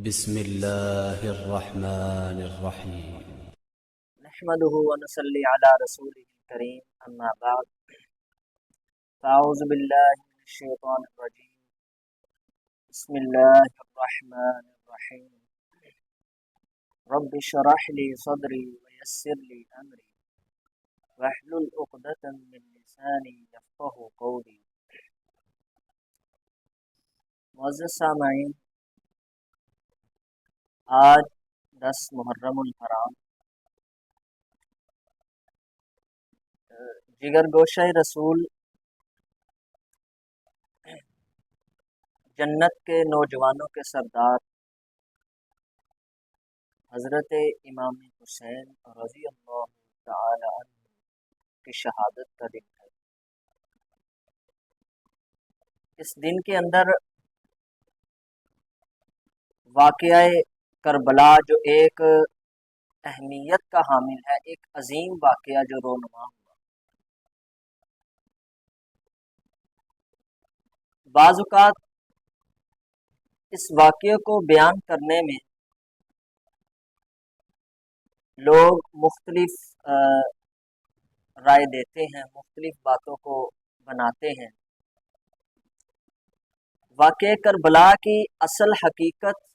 بسم الله الرحمن الرحيم. نحمده ونصلي على رسوله الكريم اما بعد فاعوذ بالله من الشيطان الرجيم بسم الله الرحمن الرحيم رب اشرح لي صدري ويسر لي امري واحلل عقدة من لساني يفقهوا قولي. معزز سامعین، آج 10 محرم الحرام جگر گوشہ رسول جنت کے نوجوانوں کے سردار حضرت امام حسین رضی اللہ تعالی عنہ کی شہادت کا دن ہے۔ اس دن کے اندر واقعہ کربلا جو ایک اہمیت کا حامل ہے، ایک عظیم واقعہ جو رونما ہوا۔ بعض اوقات اس واقعے کو بیان کرنے میں لوگ مختلف رائے دیتے ہیں، مختلف باتوں کو بناتے ہیں۔ واقعہ کربلا کی اصل حقیقت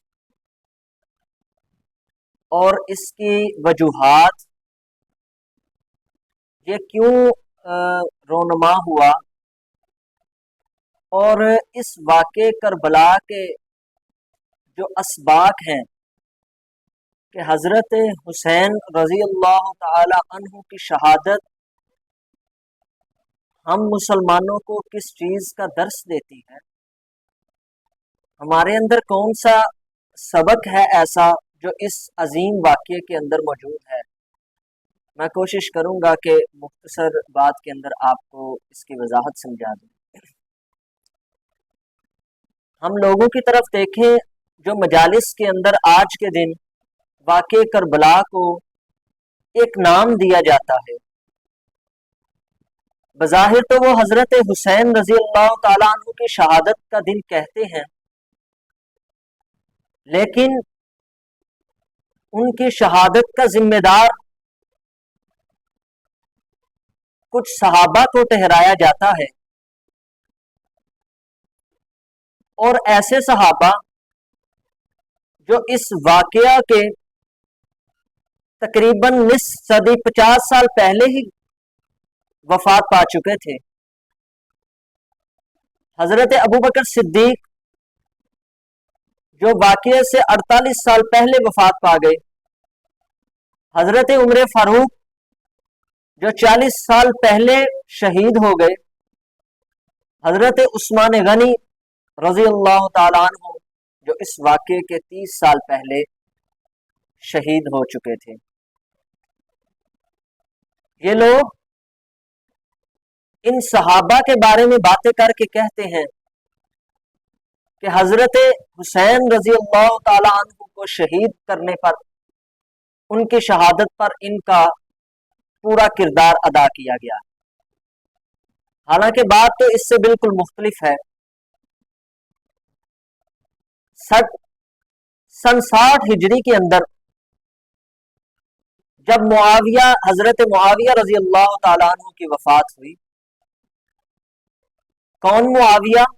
اور اس کی وجوہات، یہ کیوں رونما ہوا، اور اس واقعہ کربلا کے جو اسباق ہیں کہ حضرت حسین رضی اللہ تعالی عنہ کی شہادت ہم مسلمانوں کو کس چیز کا درس دیتی ہے، ہمارے اندر کون سا سبق ہے ایسا جو اس عظیم واقعے کے اندر موجود ہے، میں کوشش کروں گا کہ مختصر بات کے اندر آپ کو اس کی وضاحت سمجھا دوں۔ ہم لوگوں کی طرف دیکھیں، جو مجالس کے اندر آج کے دن واقعہ کربلا کو ایک نام دیا جاتا ہے، بظاہر تو وہ حضرت حسین رضی اللہ تعالیٰ عنہ کی شہادت کا دن کہتے ہیں، لیکن ان کی شہادت کا ذمہ دار کچھ صحابہ کو ٹھہرایا جاتا ہے، اور ایسے صحابہ جو اس واقعہ کے تقریباً نصف صدی 50 سال پہلے ہی وفات پا چکے تھے۔ حضرت ابوبکر صدیق جو واقعے سے 48 سال پہلے وفات پا گئے، حضرت عمر فاروق جو 40 سال پہلے شہید ہو گئے، حضرت عثمان غنی رضی اللہ تعالیٰ عنہ جو اس واقعے کے 30 سال پہلے شہید ہو چکے تھے۔ یہ لوگ ان صحابہ کے بارے میں باتیں کر کے کہتے ہیں کہ حضرت حسین رضی اللہ تعالیٰ عنہ کو شہید کرنے پر، ان کی شہادت پر ان کا پورا کردار ادا کیا گیا، حالانکہ بات تو اس سے بالکل مختلف ہے۔ سن 60 ہجری کے اندر جب حضرت معاویہ رضی اللہ تعالیٰ عنہ کی وفات ہوئی، کون معاویہ؟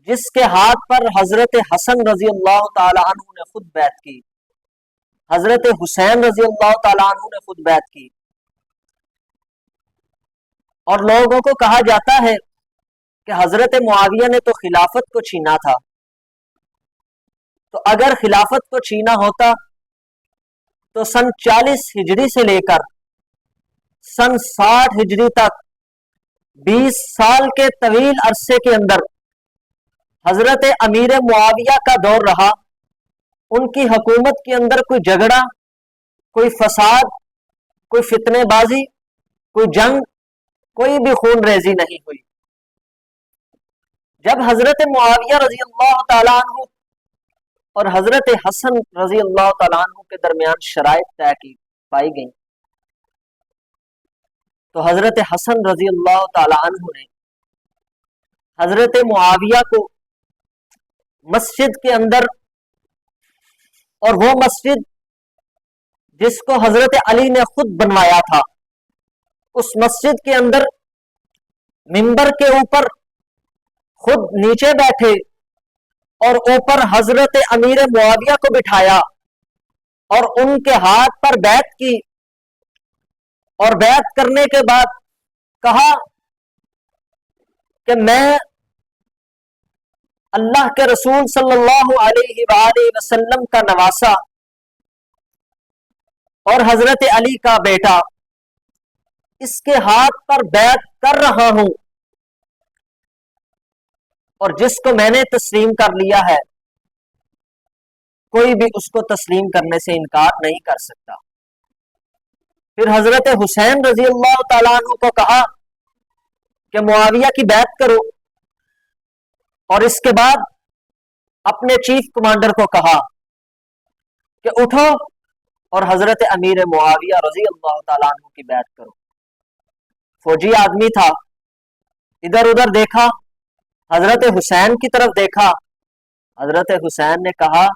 جس کے ہاتھ پر حضرت حسن رضی اللہ تعالیٰ عنہ نے خود بیعت کی، حضرت حسین رضی اللہ تعالیٰ عنہ نے خود بیعت کی، اور لوگوں کو کہا جاتا ہے کہ حضرت معاویہ نے تو خلافت کو چھینا تھا، تو اگر خلافت کو چھینا ہوتا تو سن 40 ہجری سے لے کر سن 60 ہجری تک 20 سال کے طویل عرصے کے اندر حضرت امیر معاویہ کا دور رہا، ان کی حکومت کے اندر کوئی جھگڑا، کوئی فساد، کوئی فتنے بازی، کوئی جنگ، کوئی بھی خون ریزی نہیں ہوئی۔ جب حضرت معاویہ رضی اللہ تعالیٰ عنہ اور حضرت حسن رضی اللہ تعالیٰ عنہ کے درمیان شرائط طے کی پائی گئیں، تو حضرت حسن رضی اللہ تعالیٰ عنہ نے حضرت معاویہ کو مسجد کے اندر، اور وہ مسجد جس کو حضرت علی نے خود بنوایا تھا، اس مسجد کے اندر منبر کے اوپر خود نیچے بیٹھے اور اوپر حضرت امیر معاویہ کو بٹھایا اور ان کے ہاتھ پر بیعت کی، اور بیعت کرنے کے بعد کہا کہ میں اللہ کے رسول صلی اللہ علیہ وآلہ وسلم کا نواسا اور حضرت علی کا بیٹا اس کے ہاتھ پر بیعت کر رہا ہوں، اور جس کو میں نے تسلیم کر لیا ہے کوئی بھی اس کو تسلیم کرنے سے انکار نہیں کر سکتا۔ پھر حضرت حسین رضی اللہ تعالیٰ عنہ کو کہا کہ معاویہ کی بیعت کرو، اور اس کے بعد اپنے چیف کمانڈر کو کہا کہ اٹھو اور حضرت امیر معاویہ رضی اللہ تعالیٰ عنہ کی بیعت کرو۔ فوجی آدمی تھا، ادھر ادھر دیکھا، حضرت حسین کی طرف دیکھا، حضرت حسین نے کہا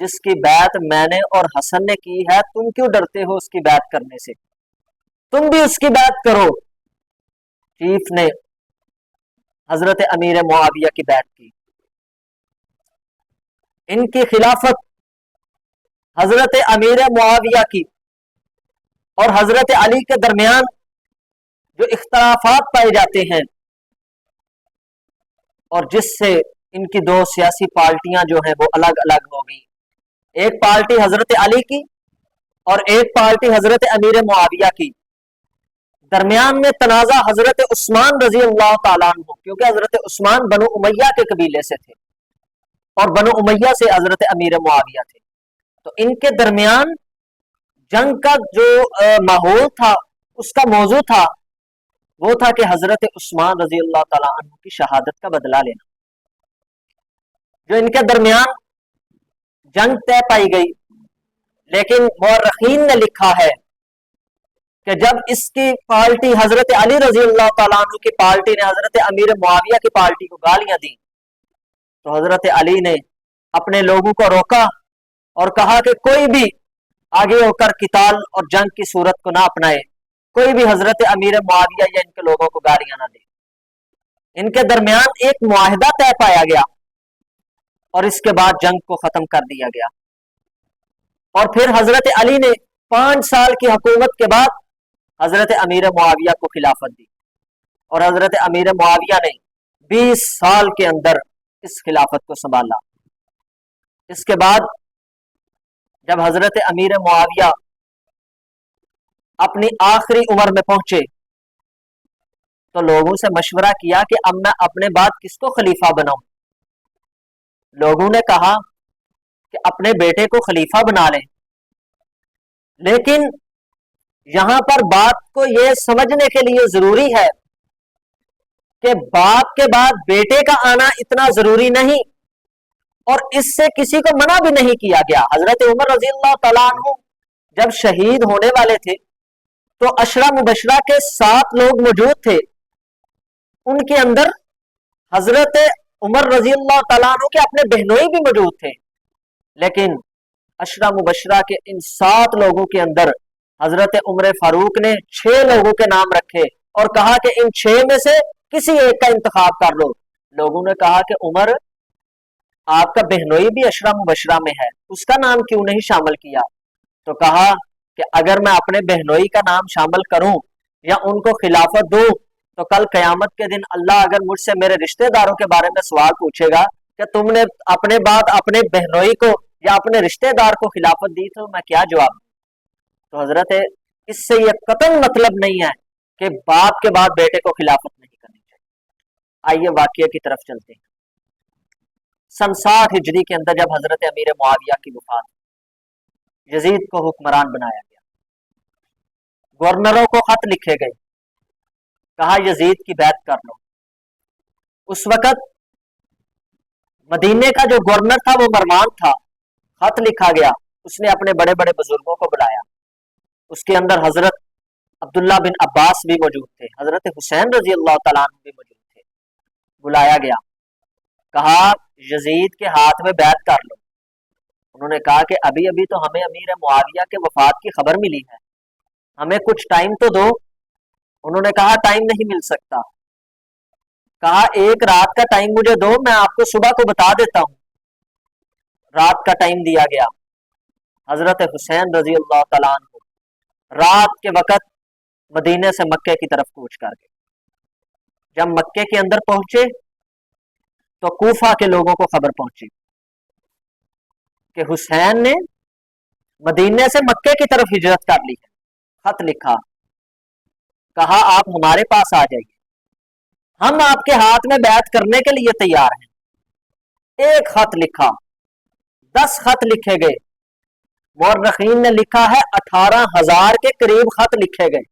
جس کی بیعت میں نے اور حسن نے کی ہے تم کیوں ڈرتے ہو اس کی بیعت کرنے سے، تم بھی اس کی بیعت کرو۔ چیف نے حضرت امیر معاویہ کی بیعت کی۔ ان کی خلافت حضرت امیر معاویہ کی اور حضرت علی کے درمیان جو اختلافات پائے جاتے ہیں، اور جس سے ان کی دو سیاسی پارٹیاں جو ہیں وہ الگ الگ ہو گئی، ایک پارٹی حضرت علی کی اور ایک پارٹی حضرت امیر معاویہ کی، درمیان میں تنازع حضرت عثمان رضی اللہ تعالیٰ عنہ، کیونکہ حضرت عثمان بنو امیہ کے قبیلے سے تھے اور بنو امیہ سے حضرت امیر معاویہ تھے، تو ان کے درمیان جنگ کا جو ماحول تھا، اس کا موضوع تھا وہ تھا کہ حضرت عثمان رضی اللہ تعالیٰ عنہ کی شہادت کا بدلہ لینا۔ جو ان کے درمیان جنگ طے پائی گئی، لیکن مورخین نے لکھا ہے کہ جب اس کی پارٹی حضرت علی رضی اللہ تعالیٰ عنہ کی پارٹی نے حضرت امیر معاویہ کی پارٹی کو گالیاں دی، تو حضرت علی نے اپنے لوگوں کو روکا اور کہا کہ کوئی بھی آگے ہو کر قتال اور جنگ کی صورت کو نہ اپنائے، کوئی بھی حضرت امیر معاویہ یا ان کے لوگوں کو گالیاں نہ دے۔ ان کے درمیان ایک معاہدہ طے پایا گیا اور اس کے بعد جنگ کو ختم کر دیا گیا، اور پھر حضرت علی نے 5 سال کی حکومت کے بعد حضرت امیر معاویہ کو خلافت دی، اور حضرت امیر معاویہ نے 20 سال کے اندر اس خلافت کو سنبھالا۔ اس کے بعد جب حضرت امیر معاویہ اپنی آخری عمر میں پہنچے تو لوگوں سے مشورہ کیا کہ اب میں اپنے بعد کس کو خلیفہ بناؤں۔ لوگوں نے کہا کہ اپنے بیٹے کو خلیفہ بنا لیں، لیکن یہاں پر بات کو یہ سمجھنے کے لیے ضروری ہے کہ باپ کے بعد بیٹے کا آنا اتنا ضروری نہیں، اور اس سے کسی کو منع بھی نہیں کیا گیا۔ حضرت عمر رضی اللہ تعالیٰ عنہ جب شہید ہونے والے تھے تو عشرہ مبشرہ کے 7 لوگ موجود تھے، ان کے اندر حضرت عمر رضی اللہ تعالیٰ عنہ کے اپنے بہنوئی بھی موجود تھے، لیکن عشرہ مبشرہ کے ان 7 لوگوں کے اندر حضرت عمر فاروق نے 6 لوگوں کے نام رکھے اور کہا کہ ان 6 میں سے کسی ایک کا انتخاب کر لو۔ لوگوں نے کہا کہ عمر آپ کا بہنوئی بھی عشرہ مبشرہ میں ہے، اس کا نام کیوں نہیں شامل کیا؟ تو کہا کہ اگر میں اپنے بہنوئی کا نام شامل کروں یا ان کو خلافت دوں تو کل قیامت کے دن اللہ اگر مجھ سے میرے رشتہ داروں کے بارے میں سوال پوچھے گا کہ تم نے اپنے بعد اپنے بہنوئی کو یا اپنے رشتہ دار کو خلافت دی تو میں کیا جواب دوں؟ تو حضرت اس سے یہ قطعاً مطلب نہیں ہے کہ باپ کے بعد بیٹے کو خلافت نہیں کرنی چاہیے۔ آئیے واقعے کی طرف چلتے ہیں۔ سن 60 ہجری کے اندر جب حضرت امیر معاویہ کی وفات، یزید کو حکمران بنایا گیا، گورنروں کو خط لکھے گئے، کہا یزید کی بیعت کر لو۔ اس وقت مدینے کا جو گورنر تھا وہ مروان تھا، خط لکھا گیا، اس نے اپنے بڑے بڑے بزرگوں کو بلایا، اس کے اندر حضرت عبداللہ بن عباس بھی موجود تھے، حضرت حسین رضی اللہ تعالیٰ عنہ بھی موجود تھے، بلایا گیا کہا یزید کے ہاتھ میں بیعت کر لو. انہوں نے کہا کہ ابھی ابھی تو ہمیں امیر معاویہ کے وفات کی خبر ملی ہے, ہمیں کچھ ٹائم تو دو. انہوں نے کہا ٹائم نہیں مل سکتا. کہا ایک رات کا ٹائم مجھے دو, میں آپ کو صبح کو بتا دیتا ہوں. رات کا ٹائم دیا گیا. حضرت حسین رضی اللہ تعالیٰ عنہ رات کے وقت مدینے سے مکے کی طرف کوچ کر گئے. جب مکے کے اندر پہنچے تو کوفہ کے لوگوں کو خبر پہنچی کہ حسین نے مدینے سے مکے کی طرف ہجرت کر لی ہے. خط لکھا, کہا آپ ہمارے پاس آ جائیے, ہم آپ کے ہاتھ میں بیعت کرنے کے لیے تیار ہیں. ایک خط لکھا, 10 خط لکھے گئے. مورخین نے لکھا ہے 18,000 کے قریب خط لکھے گئے,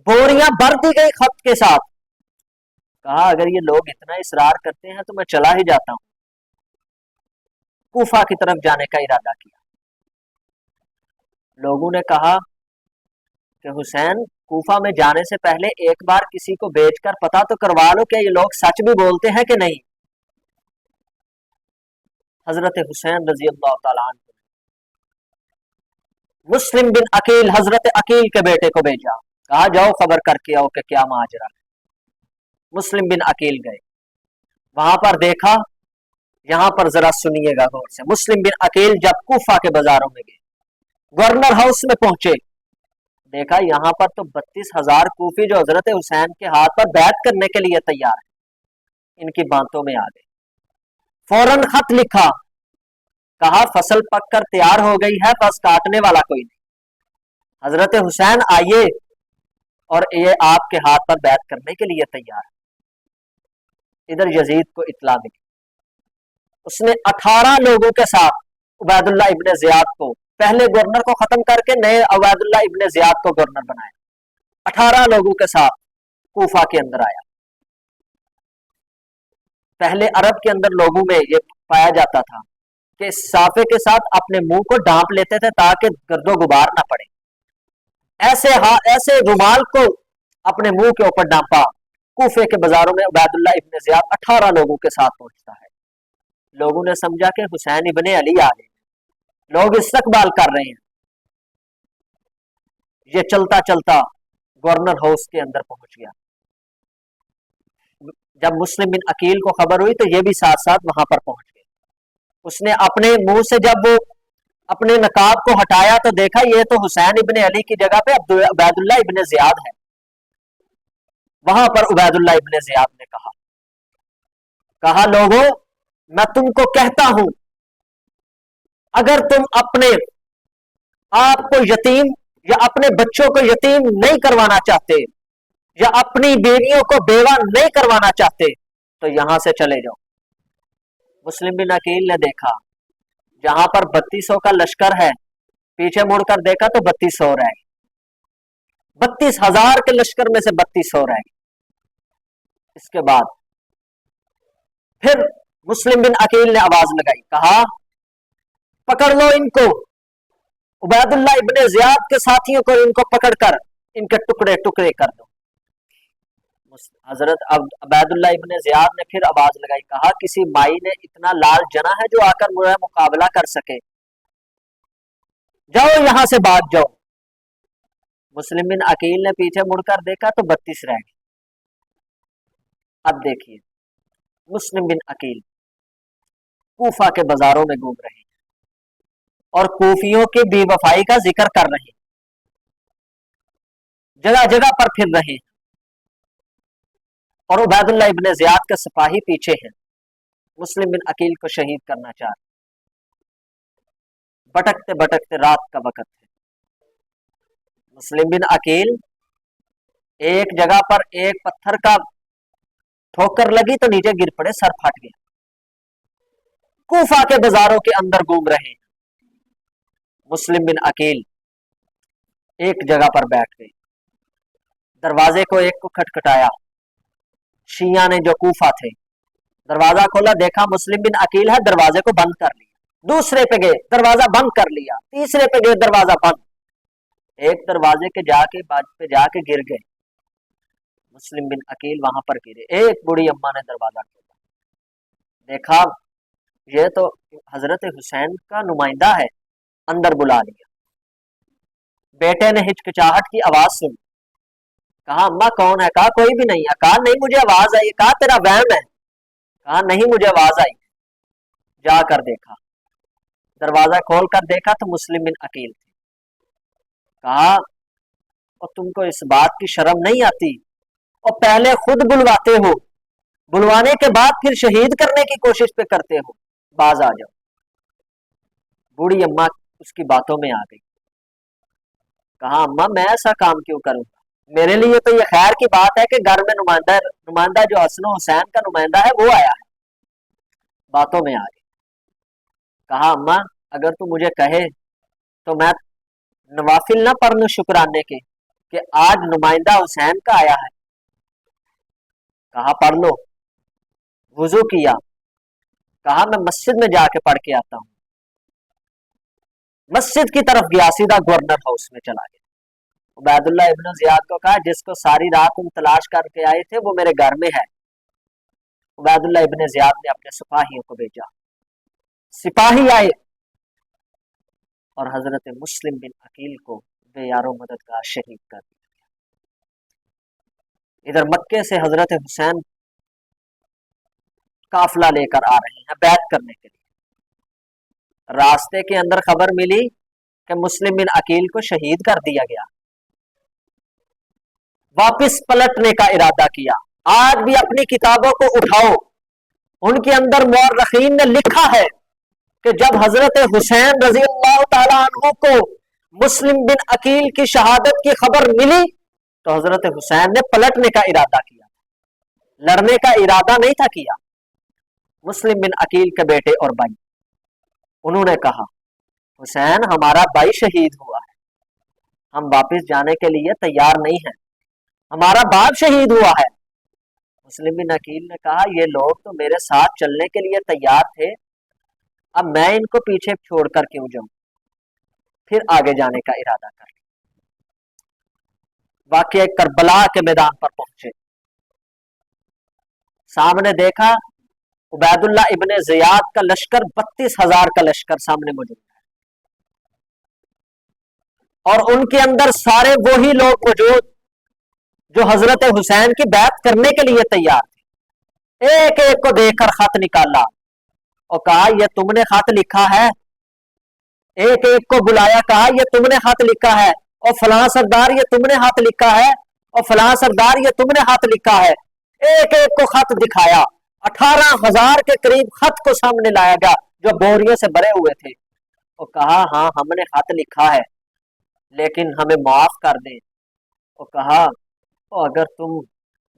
بوریاں بھر دی گئی خط کے ساتھ. کہا اگر یہ لوگ اتنا اصرار کرتے ہیں تو میں چلا ہی جاتا ہوں. کوفہ کی طرف جانے کا ارادہ کیا. لوگوں نے کہا کہ حسین کوفہ میں جانے سے پہلے ایک بار کسی کو بھیج کر پتہ تو کروا لو کہ یہ لوگ سچ بھی بولتے ہیں کہ نہیں. حضرت حسین رضی اللہ تعالیٰ عنہ مسلم بن عقیل, حضرت عقیل کے بیٹے کو بھیجا. کہا جاؤ خبر کر کے آؤ کہ کیا ماجرا ہے. مسلم بن عقیل گئے, وہاں پر دیکھا, یہاں پر ذرا سنیے گا غور سے. مسلم بن عقیل جب کوفہ کے بازاروں میں گئے, گورنر ہاؤس میں پہنچے, دیکھا یہاں پر تو 32,000 کوفی جو حضرت حسین کے ہاتھ پر بیعت کرنے کے لیے تیار ہیں. ان کی باتوں میں آ گئے. فوراً خط لکھا, کہا فصل پک کر تیار ہو گئی ہے, بس کاٹنے والا کوئی نہیں. حضرت حسین آئیے اور یہ آپ کے ہاتھ پر بیعت کرنے کے لیے تیار ہے. ادھر یزید کو اطلاع ملی. اس نے 18 لوگوں کے ساتھ عبید اللہ ابن زیاد کو, پہلے گورنر کو ختم کر کے نئے عبید اللہ ابن زیاد کو گورنر بنایا. 18 لوگوں کے ساتھ کوفہ کے اندر آیا. پہلے عرب کے اندر لوگوں میں یہ پایا جاتا تھا کہ صافے کے ساتھ اپنے منہ کو ڈانپ لیتے تھے تاکہ گرد و غبار نہ پڑے. ایسے رومال کو اپنے منہ کے اوپر ڈانپا. کوفے کے بازاروں میں عبید اللہ ابن زیاد 18 لوگوں کے ساتھ پہنچتا ہے. لوگوں نے سمجھا کہ حسین ابن علی آ گئے, لوگ استقبال کر رہے ہیں. یہ چلتا چلتا گورنر ہاؤس کے اندر پہنچ گیا. جب مسلم بن عقیل کو خبر ہوئی تو یہ بھی ساتھ ساتھ وہاں پر پہنچ گئے. اس نے اپنے منہ سے جب وہ اپنے نقاب کو ہٹایا تو دیکھا یہ تو حسین ابن علی کی جگہ پہ عبید اللہ ابن زیاد ہے. وہاں پر عبید اللہ ابن زیاد نے کہا لوگوں میں تم کو کہتا ہوں, اگر تم اپنے آپ کو یتیم یا اپنے بچوں کو یتیم نہیں کروانا چاہتے یا اپنی بیویوں کو بیوہ نہیں کروانا چاہتے تو یہاں سے چلے جاؤ. مسلم بن عقیل نے دیکھا جہاں پر 3200 کا لشکر ہے, پیچھے مڑ کر دیکھا تو 3200 رہ گئے. 32,000 کے لشکر میں سے 3200 رہ گئے. اس کے بعد پھر مسلم بن عقیل نے آواز لگائی, کہا پکڑ لو ان کو, عبید اللہ ابن زیاد کے ساتھیوں کو ان کو پکڑ کر ان کے ٹکڑے ٹکڑے کر دو. حضرت عبید اللہ ابن زیاد نے پھر آواز لگائی, کہا کسی مائی نے اتنا لال جنا ہے جو آ کر مجھے مقابلہ کر سکے, جاؤ یہاں سے بھاگ جاؤ. مسلم بن عقیل نے پیچھے مڑ کر دیکھا تو 32 رہ گئے. اب دیکھیے مسلم بن عقیل کوفہ کے بازاروں میں گھوم رہے ہیں اور کوفیوں کی بے وفائی کا ذکر کر رہے ہیں, جگہ جگہ پر پھر رہے ہیں, اور عبید اللہ ابن زیاد کے سپاہی پیچھے ہیں. مسلم بن عقیل کو شہید کرنا چاہتے. بھٹکتے بھٹکتے رات کا وقت ہے. مسلم بن عقیل ایک جگہ پر ایک پتھر کا ٹھوکر لگی تو نیچے گر پڑے, سر پھٹ گیا. کوفہ کے بازاروں کے اندر گھوم رہے ہیں. مسلم بن عقیل ایک جگہ پر بیٹھ گئے. دروازے کو ایک کو کھٹکھٹایا. شیعہ نے جو کوفہ تھے دروازہ کھولا, دیکھا مسلم بن عقیل ہے, دروازے کو بند کر لیا. دوسرے پہ گئے, دروازہ بند کر لیا. تیسرے پہ گئے, دروازہ بند. ایک دروازے کے جا کے گر گئے. مسلم بن عقیل وہاں پر گرے. ایک بوڑھی اماں نے دروازہ کھولا. دیکھا یہ تو حضرت حسین کا نمائندہ ہے، اندر بلا لیا۔ بیٹے نے ہچکچاہٹ کی آواز سن، کہا اماں کون ہے؟ کہا کوئی بھی نہیں ہے۔ کہا نہیں مجھے آواز آئی۔ کہا تیرا وہم ہے۔ کہا نہیں مجھے آواز آئی۔ جا کر دیکھا، دروازہ کھول کر دیکھا تو مسلم بن عقیل تھے۔ کہا اور تم کو اس بات کی شرم نہیں آتی؟ اور پہلے خود بلواتے ہو، بلوانے کے بعد پھر شہید کرنے کی کوشش پہ کرتے ہو، باز آ جاؤ۔ بوڑھی اماں اس کی باتوں میں آ گئی۔ کہا اماں میں ایسا کام کیوں کروں؟ میرے لیے تو یہ خیر کی بات ہے کہ گھر میں نمائندہ جو حسن و حسین کا نمائندہ ہے وہ آیا ہے۔ باتوں میں آ گئی۔ کہا اماں اگر تو مجھے کہے تو میں نوافل نہ پڑھ لوں شکرانے کے کہ آج نمائندہ حسین کا آیا ہے؟ کہا پڑھ لو۔ وضو کیا، کہا میں مسجد میں جا کے پڑھ کے آتا ہوں۔ مسجد کی طرف گیا، سیدھا گورنر ہاؤس میں چلا گیا۔ عبید اللہ ابن زیاد کو کہا جس کو ساری رات تم تلاش کر کے آئے تھے وہ میرے گھر میں ہے۔ عبید اللہ ابن زیاد نے اپنے سپاہیوں کو بھیجا، سپاہی آئے اور حضرت مسلم بن عقیل کو بے یار و مددگار شہید کر دیا۔ ادھر مکے سے حضرت حسین قافلہ لے کر آ رہے ہیں بیعت کرنے کے لیے۔ راستے کے اندر خبر ملی کہ مسلم بن عقیل کو شہید کر دیا گیا۔ واپس پلٹنے کا ارادہ کیا۔ آج بھی اپنی کتابوں کو اٹھاؤ، ان کے اندر مورخین نے لکھا ہے کہ جب حضرت حسین رضی اللہ تعالی عنہ کو مسلم بن عقیل کی شہادت کی خبر ملی تو حضرت حسین نے پلٹنے کا ارادہ کیا، لڑنے کا ارادہ نہیں تھا کیا۔ مسلم بن عقیل کے بیٹے اور بھائی، انہوں نے کہا حسین ہمارا بھائی شہید ہوا ہے، ہم واپس جانے کے لیے تیار نہیں ہیں، ہمارا باپ شہید ہوا ہے۔ مسلم بن عقیل نے کہا یہ لوگ تو میرے ساتھ چلنے کے لیے تیار تھے، اب میں ان کو پیچھے چھوڑ کر کیوں جاؤں؟ پھر آگے جانے کا ارادہ کر لیا۔ واقعہ کربلا کے میدان پر پہنچے، سامنے دیکھا عبید اللہ ابن زیاد کا لشکر 32,000 کا لشکر سامنے موجود ہے، اور ان کے اندر سارے وہی لوگ موجود جو حضرت حسین کی بیعت کرنے کے لیے تیار تھے۔ ایک ایک کو دیکھ کر خط نکالا اور کہا یہ تم نے خط لکھا ہے؟ ایک ایک کو بلایا، کہا یہ تم نے خط لکھا ہے؟ اور فلاں سردار یہ تم نے خط لکھا ہے؟ اور فلاں سردار یہ تم نے خط لکھا ہے؟ ایک ایک کو خط دکھایا۔ 18,000 کے قریب خط کو سامنے لایا گیا جو بوریوں سے بھرے ہوئے تھے، اور کہا ہاں ہم نے خط لکھا ہے لیکن ہمیں معاف کر دیں۔ اور کہا اگر تم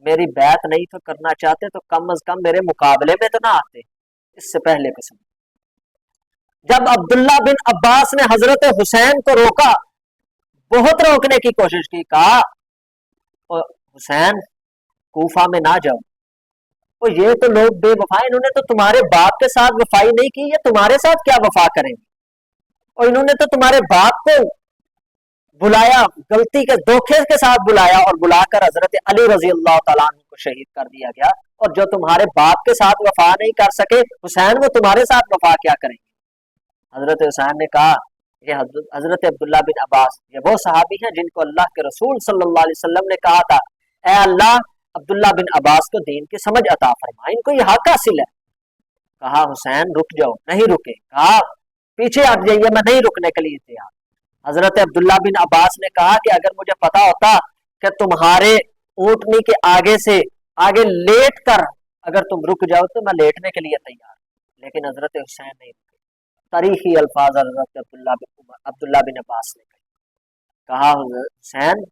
میری بیعت نہیں تو کرنا چاہتے تو کم از کم میرے مقابلے میں تو نہ آتے اس سے پہلے قسم۔ جب عبداللہ بن عباس نے حضرت حسین کو روکا، بہت روکنے کی کوشش کی، کہا حسین کوفہ میں نہ جاؤ، اور یہ تو لوگ بے وفا، انہوں نے تو تمہارے باپ کے ساتھ وفائی نہیں کی، یہ تمہارے ساتھ کیا وفا کریں گے؟ اور انہوں نے تو تمہارے باپ کو بلایا، غلطی کے دھوکے کے ساتھ بلایا، اور بلا کر حضرت علی رضی اللہ تعالیٰ عنہ کو شہید کر دیا گیا۔ اور جو تمہارے باپ کے ساتھ وفا نہیں کر سکے حسین، وہ تمہارے ساتھ وفا کیا کریں گے؟ حضرت حسین نے کہا یہ حضرت عبداللہ بن عباس یہ وہ صحابی ہیں جن کو اللہ کے رسول صلی اللہ علیہ وسلم نے کہا تھا اے اللہ عبداللہ بن عباس کو دین کی سمجھ عطا فرما، ان کو یہ حق حاصل ہے۔ کہا حسین رک جاؤ، نہیں رکے، کہا پیچھے ہٹ جائیے، میں نہیں رکنے کے لیے تیار۔ حضرت عبداللہ بن عباس نے کہا کہ اگر مجھے پتا ہوتا کہ تمہارے اونٹنی کے آگے سے آگے لیٹ کر اگر تم رک جاؤ تو میں لیٹنے کے لیے تیار، لیکن حضرت حسین نہیں رکے۔ تاریخی الفاظ حضرت عبداللہ بن عباس نے کہا حسین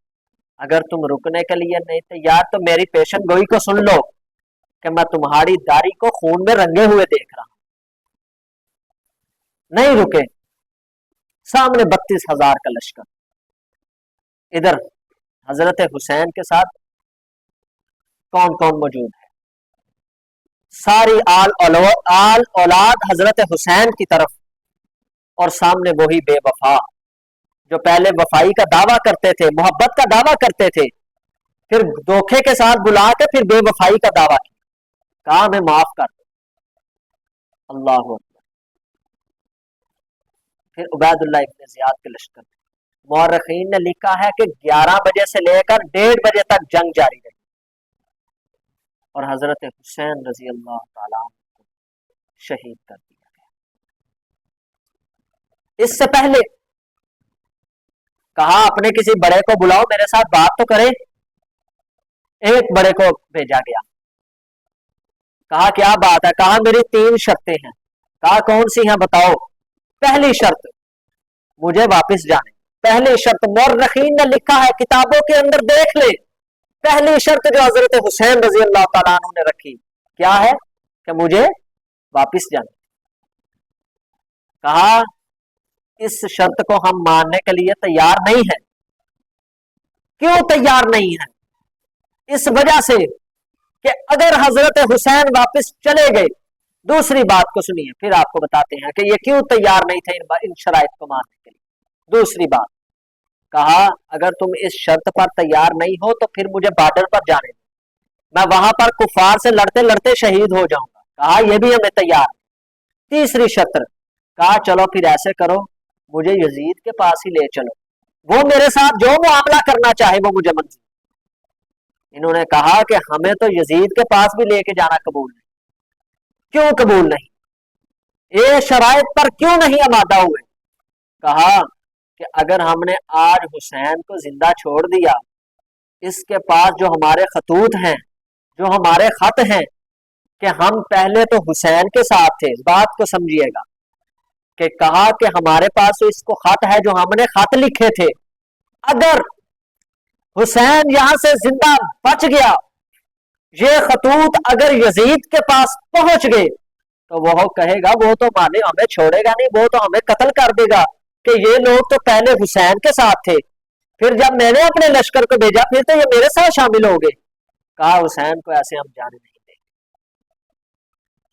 اگر تم رکنے کے لیے نہیں تیار تو میری پیشن گوئی کو سن لو کہ میں تمہاری داڑھی کو خون میں رنگے ہوئے دیکھ رہا ہوں۔ نہیں رکے، سامنے 32,000 کا لشکر، ادھر حضرت حسین کے ساتھ کون کون موجود ہے؟ ساری آل اولاد حضرت حسین کی طرف، اور سامنے وہی بے وفا جو پہلے وفائی کا دعویٰ کرتے تھے، محبت کا دعویٰ کرتے تھے، پھر دھوکے کے ساتھ بلا کے پھر بے وفائی کا دعویٰ کیا، کہا ہمیں معاف کر دو۔ اللہ اکبر. پھر عبید اللہ ابن زیاد کے لشکر. مورخین نے لکھا ہے کہ 11 بجے سے لے کر 1:30 بجے تک جنگ جاری رہی اور حضرت حسین رضی اللہ تعالیٰ کو شہید کر دیا گیا. اس سے پہلے کہا اپنے کسی بڑے کو بلاؤ میرے ساتھ بات تو کرے. ایک بڑے کو بھیجا گیا. کہا کیا بات ہے؟ کہا میری 3 شرطیں ہیں. کہا کون سی ہیں بتاؤ. پہلی شرط مجھے واپس جانے. پہلی شرط مورخین نے لکھا ہے کتابوں کے اندر دیکھ لے. پہلی شرط جو حضرت حسین رضی اللہ تعالیٰ عنہ نے رکھی کیا ہے کہ مجھے واپس جانے. کہا اس شرط کو ہم ماننے کے لیے تیار نہیں ہیں. کیوں تیار نہیں ہیں؟ اس وجہ سے کہ اگر حضرت حسین واپس چلے گئے. دوسری بات کو سنیے پھر آپ کو بتاتے ہیں کہ یہ کیوں تیار نہیں تھے ان شرائط کو ماننے کے لیے. دوسری بات کہا اگر تم اس شرط پر تیار نہیں ہو تو پھر مجھے بارڈر پر جانے دو. میں وہاں پر کفار سے لڑتے لڑتے شہید ہو جاؤں گا. کہا یہ بھی ہمیں تیار. تیسری شرط کہا چلو پھر ایسے کرو مجھے یزید کے پاس ہی لے چلو. وہ میرے ساتھ جو معاملہ کرنا چاہے وہ مجھے منظور. انہوں نے کہا کہ ہمیں تو یزید کے پاس بھی لے کے جانا قبول نہیں. کیوں قبول نہیں؟ یہ شرائط پر کیوں نہیں آمادہ ہوئے؟ کہا کہ اگر ہم نے آج حسین کو زندہ چھوڑ دیا اس کے پاس جو ہمارے خطوط ہیں جو ہمارے خط ہیں کہ ہم پہلے تو حسین کے ساتھ تھے. بات کو سمجھیے گا کہ کہا کہ ہمارے پاس اس کو خط ہے جو ہم نے خط لکھے تھے. اگر حسین یہاں سے زندہ بچ گیا یہ خطوط اگر یزید کے پاس پہنچ گئے تو وہ کہے گا وہ تو مانے ہمیں چھوڑے گا نہیں, وہ تو ہمیں قتل کر دے گا کہ یہ لوگ تو پہلے حسین کے ساتھ تھے پھر جب میں نے اپنے لشکر کو بھیجا پھر تو یہ میرے ساتھ شامل ہو گئے. کہا حسین کو ایسے ہم جانے نہیں دیں.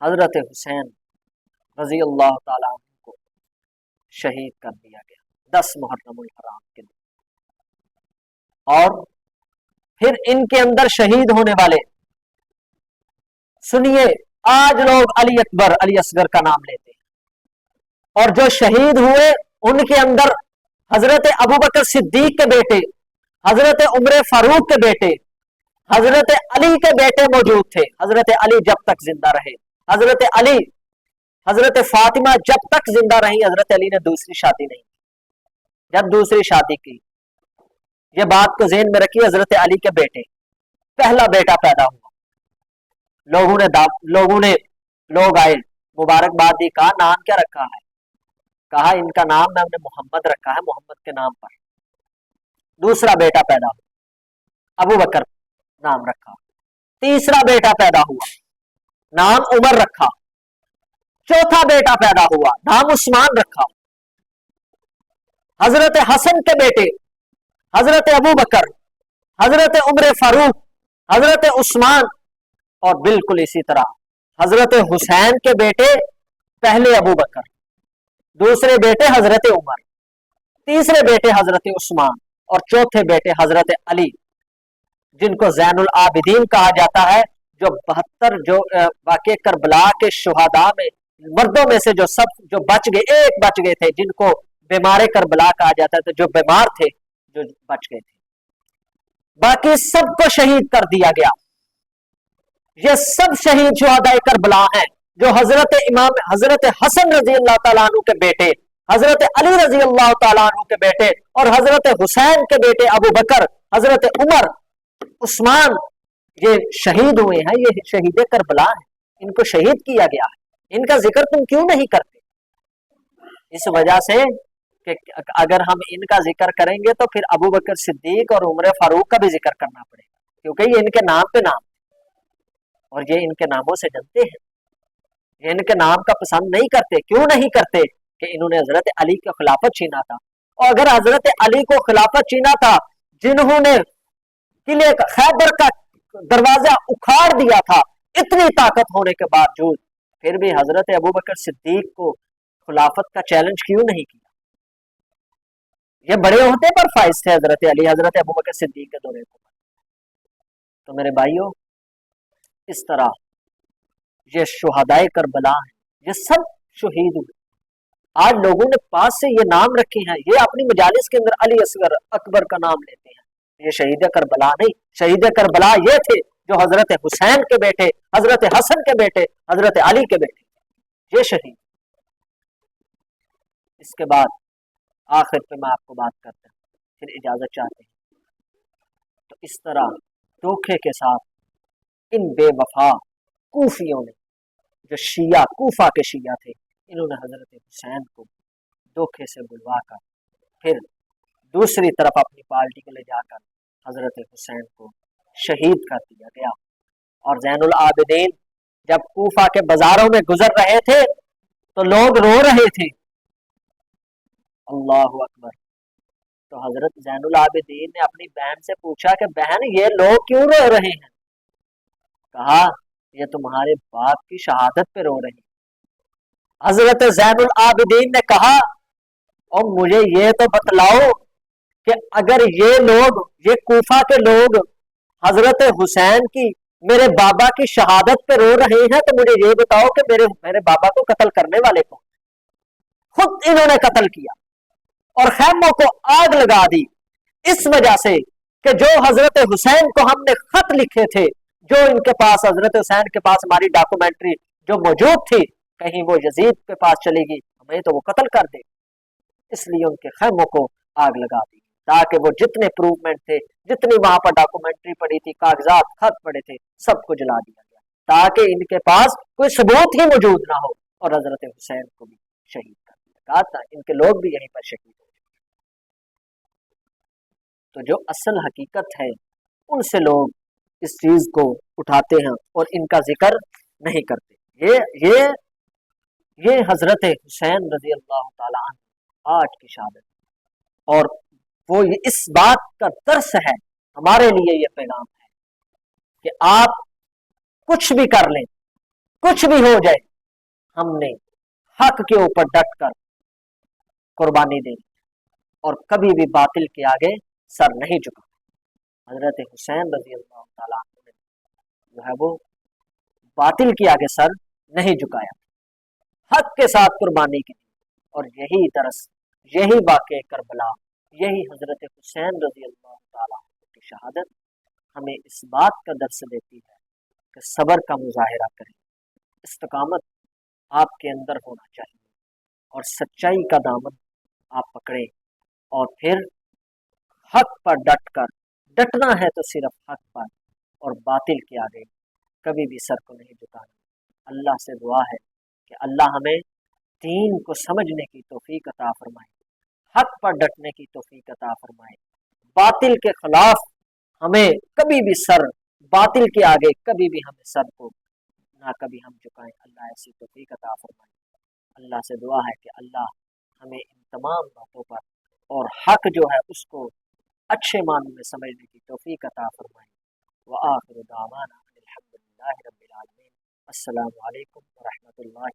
حضرت حسین رضی اللہ تعالیٰ عنہ کو شہید کر دیا گیا 10 محرم الحرام کے دن. اور پھر ان کے اندر شہید ہونے والے سنیے آج لوگ علی اکبر علی اصغر کا نام لیتے ہیں اور جو شہید ہوئے ان کے اندر حضرت ابوبکر صدیق کے بیٹے حضرت عمر فاروق کے بیٹے حضرت علی کے بیٹے موجود تھے. حضرت علی جب تک زندہ رہے حضرت علی حضرت فاطمہ جب تک زندہ رہی حضرت علی نے دوسری شادی نہیں کی. جب دوسری شادی کی یہ بات کو ذہن میں رکھی حضرت علی کے بیٹے پہلا بیٹا پیدا ہوا. لوگ آئے مبارکباد دی. کہا نام کیا رکھا ہے؟ کہا ان کا نام میں نے محمد رکھا ہے محمد کے نام پر. دوسرا بیٹا پیدا ہوا ابو بکر نام رکھا. تیسرا بیٹا پیدا ہوا نام عمر رکھا. چوتھا بیٹا پیدا ہوا نام عثمان رکھا. حضرت حسن کے بیٹے حضرت ابو بکر حضرت عمر فاروق حضرت عثمان اور بالکل اسی طرح حضرت حسین کے بیٹے پہلے ابو بکر دوسرے بیٹے حضرت عمر تیسرے بیٹے حضرت عثمان اور چوتھے بیٹے حضرت علی جن کو زین العابدین کہا جاتا ہے. جو 72 جو واقع کربلا کے شہداء میں مردوں میں سے جو بچ گئے ایک بچ گئے تھے جن کو بیمار کربلا کہا جاتا ہے. تو جو بیمار تھے جو بچ گئے تھے باقی سب کو شہید کر دیا گیا. یہ سب شہید شہداء کربلا ہیں جو حضرت امام حضرت حسن رضی اللہ تعالیٰ عنہ کے بیٹے حضرت علی رضی اللہ تعالیٰ عنہ کے بیٹے اور حضرت حسین کے بیٹے ابو بکر حضرت عمر عثمان یہ شہید ہوئے ہیں. یہ شہید کربلا ہیں. ان کو شہید کیا گیا ہے. ان کا ذکر تم کیوں نہیں کرتے؟ اس وجہ سے کہ اگر ہم ان کا ذکر کریں گے تو پھر ابو بکر صدیق اور عمر فاروق کا بھی ذکر کرنا پڑے گا کیونکہ یہ ان کے نام پہ نام اور یہ ان کے ناموں سے جنتے ہیں. یہ ان کے نام کا پسند نہیں کرتے. کیوں نہیں کرتے؟ کہ انہوں نے حضرت علی کا خلافت چھینا تھا. اور اگر حضرت علی کو خلافت چھینا تھا جنہوں نے قلعے خیبر کا دروازہ اکھاڑ دیا تھا اتنی طاقت ہونے کے باوجود پھر بھی حضرت ابوبکر صدیق کو خلافت کا چیلنج کیوں نہیں کیا؟ یہ بڑے عہدے پر فائز تھے حضرت علی حضرت ابوبکر صدیق کے دورے کو. تو میرے بھائیوں اس طرح یہ شہدائے کربلا ہیں یہ سب شہید ہوئے. آج لوگوں نے پاس سے یہ نام رکھے ہیں, یہ اپنی مجالس کے اندر علی اصغر اکبر کا نام لیتے ہیں. یہ شہید کربلا نہیں, شہید کربلا یہ تھے جو حضرت حسین کے بیٹے, حضرت حسن کے بیٹے, حضرت علی کے بیٹے, یہ شہید. اس کے بعد آخر پہ میں آپ کو بات کرتا ہوں, پھر اجازت چاہتے ہیں. تو اس طرح دھوکے کے ساتھ ان بے وفا کوفیوں نے, جو شیعہ کوفہ کے شیعہ تھے, انہوں نے حضرت حسین کو دھوکے سے بلوا کر پھر دوسری طرف اپنی پارٹی کو لے جا کر حضرت حسین کو شہید کر دیا گیا. اور زین العابدین جب کوفہ کے بازاروں میں گزر رہے تھے تو لوگ رو رہے تھے. اللہ اکبر. تو حضرت زین العابدین نے اپنی بہن سے پوچھا کہ بہن یہ لوگ کیوں رو رہے ہیں؟ کہا یہ تمہارے باپ کی شہادت پہ رو رہے ہیں. حضرت زین العابدین نے کہا اور مجھے یہ تو بتلاؤ کہ اگر یہ لوگ, یہ کوفہ کے لوگ حضرت حسین کی, میرے بابا کی شہادت پہ رو رہے ہیں, تو مجھے یہ بتاؤ کہ میرے بابا کو قتل کرنے والے کو خود انہوں نے قتل کیا اور خیموں کو آگ لگا دی, اس وجہ سے کہ جو حضرت حسین کو ہم نے خط لکھے تھے, جو ان کے پاس, حضرت حسین کے پاس ہماری ڈاکومنٹری جو موجود تھی, کہیں وہ یزید کے پاس چلے گی, ہمیں تو وہ قتل کر دے. اس لیے ان کے خیموں کو آگ لگا دی تاکہ وہ جتنے پروفمنٹ تھے, جتنی وہاں پر ڈاکومنٹری پڑی تھی, کاغذات خط پڑے تھے, سب کو جلا دیا گیا تاکہ ان کے پاس کوئی ثبوت ہی موجود نہ ہو. اور حضرت حسین کو بھی شہید کر دیا. کہا تھا ان کے لوگ بھی یہیں پر شہید ہو. تو جو اصل حقیقت ہے ان سے لوگ اس چیز کو اٹھاتے ہیں اور ان کا ذکر نہیں کرتے. یہ حضرت حسین رضی اللہ تعالیٰ عنہ آج کی شہادت, اور وہ اس بات کا درس ہے ہمارے لیے, یہ پیغام ہے کہ آپ کچھ بھی کر لیں, کچھ بھی ہو جائے, ہم نے حق کے اوپر ڈٹ کر قربانی دینی اور کبھی بھی باطل کے آگے سر نہیں جھکا. حضرت حسین رضی اللہ تعالیٰ عنہ نے جو ہے وہ باطل کے آگے سر نہیں جھکایا, حق کے ساتھ قربانی کی. اور یہی درس, یہی واقع کربلا, یہی حضرت حسین رضی اللہ تعالیٰ عنہ کی شہادت ہمیں اس بات کا درس دیتی ہے کہ صبر کا مظاہرہ کریں, استقامت آپ کے اندر ہونا چاہیے, اور سچائی کا دامن آپ پکڑیں, اور پھر حق پر ڈٹنا ہے تو صرف حق پر, اور باطل کے آگے کبھی بھی سر کو نہیں جھکانا. اللہ سے دعا ہے کہ اللہ ہمیں دین کو سمجھنے کی توفیق عطا فرمائے, حق پر ڈٹنے کی توفیق عطا فرمائے, باطل کے خلاف ہمیں کبھی بھی سر, باطل کے آگے کبھی بھی ہمیں سر کو نہ کبھی ہم جھکائیں. اللہ ایسی توفیق عطا فرمائے. اللہ سے دعا ہے کہ اللہ ہمیں ان تمام باتوں پر اور حق جو ہے اس کو اچھے معنی میں سمجھنے کی توفیق عطا فرمائے. وآخر دعوانا الحمد للہ رب العالمین. السلام علیکم ورحمۃ اللہ.